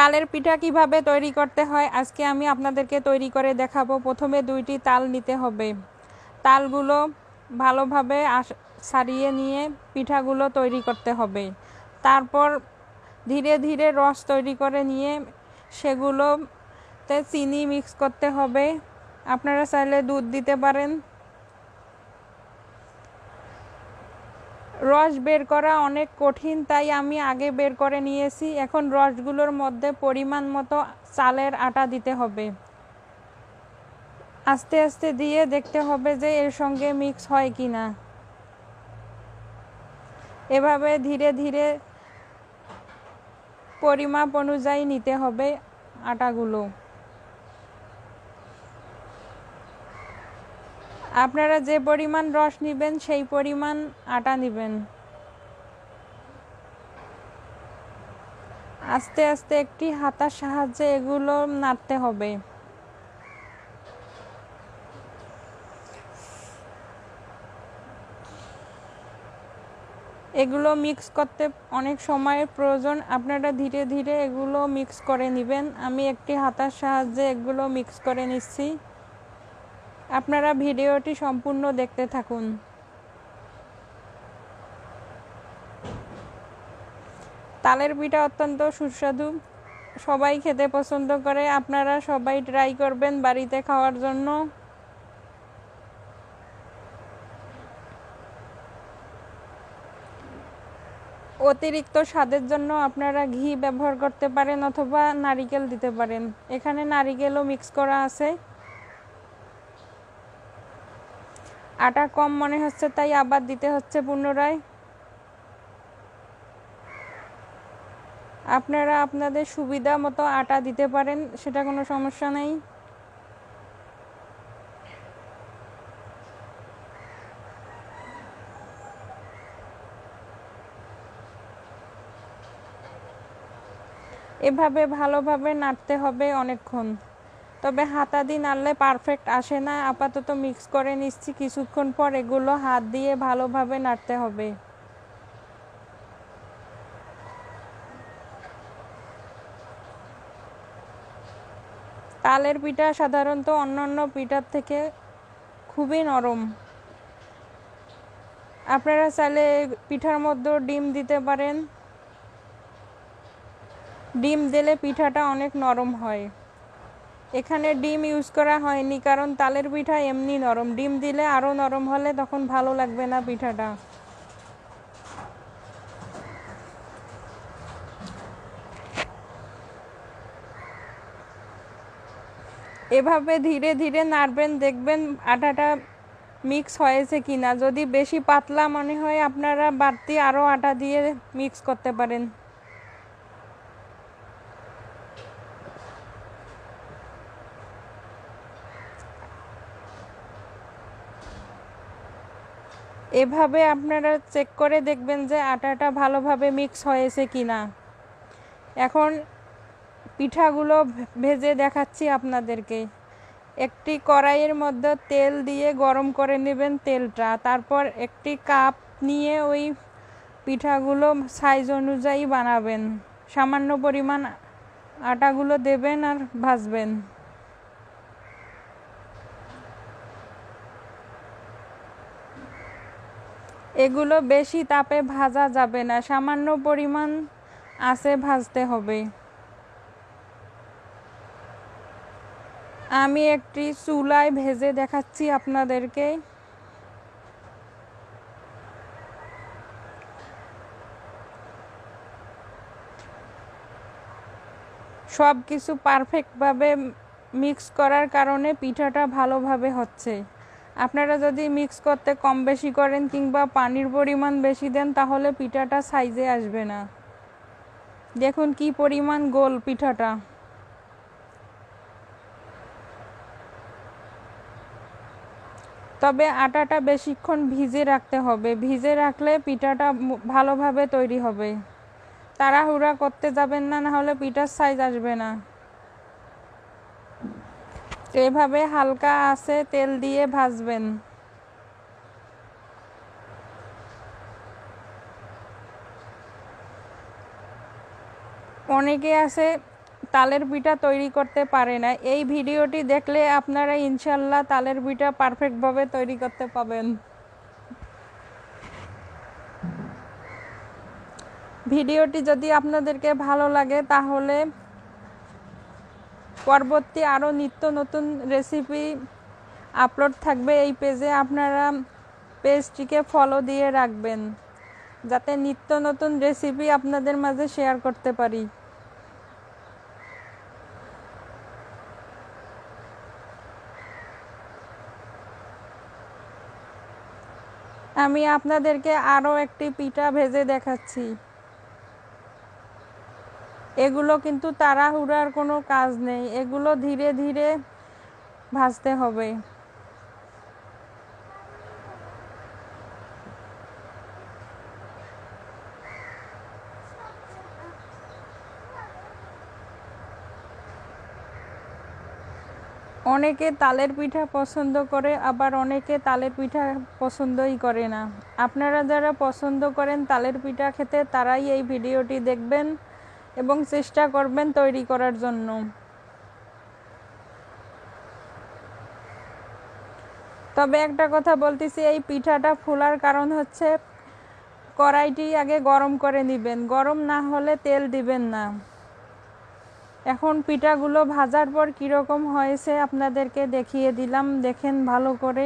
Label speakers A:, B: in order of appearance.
A: তালের পিঠা কিভাবে তৈরি করতে হয় আজকে আমি আপনাদেরকে তৈরি করে দেখাবো। প্রথমে 2টি তাল নিতে হবে। তালগুলো ভালোভাবে ছাড়িয়ে নিয়ে পিঠাগুলো তৈরি করতে হবে। তারপর ধীরে ধীরে রস তৈরি করে নিয়ে সেগুলোতে চিনি মিক্স করতে হবে। আপনারা চাইলে দুধ দিতে পারেন। রস বের করা অনেক কঠিন, তাই আমি আগে বের করে নিয়েছি। এখন রসগুলোর মধ্যে পরিমাণ মতো চালের আটা দিতে হবে। আস্তে আস্তে দিয়ে দেখতে হবে যে এর সঙ্গে মিক্স হয় কি না। এভাবে ধীরে ধীরে পরিমাপ অনুযায়ী নিতে হবে আটাগুলো। আপনারা যে পরিমাণ রস নেবেন সেই পরিমাণ আটা নেবেন। আস্তে আস্তে একটি হাতার সাহায্যে এগুলো নাড়তে হবে। এগুলো মিক্স করতে অনেক সময়ের প্রয়োজন। আপনারা ধীরে ধীরে এগুলো মিক্স করে নেবেন। আমি একটি হাতার সাহায্যে এগুলো মিক্স করে নিচ্ছি। আপনারা ভিডিওটি সম্পূর্ণ দেখতে থাকুন। তালের পিঠা অত্যন্ত সুস্বাদু, সবাই খেতে পছন্দ করে। আপনারা সবাই ট্রাই করবেন বাড়িতে খাওয়ার জন্য। অতিরিক্ত স্বাদের জন্য আপনারা ঘি ব্যবহার করতে পারেন অথবা নারিকেল দিতে পারেন। এখানে নারিকেলও মিক্স করা আছে। আটা কম মনে হচ্ছে তাই আবার দিতে হচ্ছে পুনরায়। আপনারা আপনাদের সুবিধা মতো আটা দিতে পারেন, সেটা কোনো সমস্যা নেই। এভাবে ভালোভাবে নাড়তে হবে অনেকক্ষণ। তবে হাতা দিয়ে নাড়লে পারফেক্ট আসে না। আপাতত মিক্স করে নিচ্ছি। কিছুক্ষণ পর এগুলো হাত দিয়ে ভালোভাবে নাড়তে হবে। তালের পিঠা সাধারণত অন্যান্য পিঠার থেকে খুবই নরম। আপনারা চাইলে পিঠার মধ্যে ডিম দিতে পারেন। ডিম দিলে পিঠাটা অনেক নরম হয়। এখানে ডিম ইউজ করা হয়নি কারণ তালের পিঠা এমনি নরম। ডিম দিলে আরও নরম হলে তখন ভালো লাগবে না পিঠাটা। এভাবে ধীরে ধীরে নাড়বেন, দেখবেন আটাটা মিক্স হয়েছে কিনা। যদি বেশি পাতলা মনে হয় আপনারা বাড়তি আরও আটা দিয়ে মিক্স করতে পারেন। এভাবে আপনারা চেক করে দেখবেন যে আটাটা ভালোভাবে মিক্স হয়েছে কিনা। এখন পিঠাগুলো ভেজে দেখাচ্ছি আপনাদেরকে। একটি কড়াইয়ের মধ্যে তেল দিয়ে গরম করে নেবেন তেলটা। তারপর একটি কাপ নিয়ে ওই পিঠাগুলো সাইজ অনুযায়ী বানাবেন। সামান্য পরিমাণ আটাগুলো দেবেন আর ভাজবেন। এগুলো বেশি তাপে ভাজা যাবে না, সামান্য পরিমাণ আঁচে ভাজতে হবে। আমি একটি চুলায় ভেজে দেখাচ্ছি আপনাদেরকে। সব কিছু পারফেক্টভাবে মিক্স করার কারণে পিঠাটা ভালোভাবে হচ্ছে। আপনারা যদি মিক্স করতে কম বেশি করেন কিংবা পানির পরিমাণ বেশি দেন তাহলে পিঠাটা সাইজে আসবে না। দেখুন কি পরিমাণ গোল পিঠাটা। তবে আটাটা বেশিক্ষণ ভিজে রাখতে হবে। ভিজে রাখলে পিঠাটা ভালোভাবে তৈরি হবে। তাড়াহুড়া করতে যাবেন না, নাহলে পিঠার সাইজ আসবে না। এভাবে হালকা আঁচে তেল দিয়ে ভাজবেন। অনেকে আছে তালের পিঠা তৈরি করতে পারে না। এই ভিডিওটি দেখলে আপনারা ইনশাল্লাহ তালের পিঠা পারফেক্টভাবে তৈরি করতে পাবেন। ভিডিওটি যদি আপনাদেরকে ভালো লাগে তাহলে পরবর্তী আরও নিত্য নতুন রেসিপি আপলোড থাকবে এই পেজে, আপনারা পেজটিকে ফলো দিয়ে রাখবেন যাতে নিত্য নতুন রেসিপি আপনাদের মাঝে শেয়ার করতে পারি। আমি আপনাদেরকে আরও একটি পিঠা ভেজে দেখাচ্ছি। এগুলো কিন্তু তাড়াহুড়ার কোনো কাজ নেই, এগুলো ধীরে ধীরে ভাজতে হবে। অনেকে তালের পিঠা পছন্দ করে, আবার অনেকে তালের পিঠা পছন্দই করে না। আপনারা যারা পছন্দ করেন তালের পিঠা খেতে তারাই এই ভিডিওটি দেখবেন এবং চেষ্টা করবেন তৈরি করার জন্য। তবে একটা কথা বলতেছি, এই পিঠাটা ফোলার কারণ হচ্ছে কড়াইটি আগে গরম করে নেবেন, গরম না হলে তেল দিবেন না। এখন পিঠাগুলো ভাজার পর কীরকম হয়েছে আপনাদেরকে দেখিয়ে দিলাম, দেখেন ভালো করে।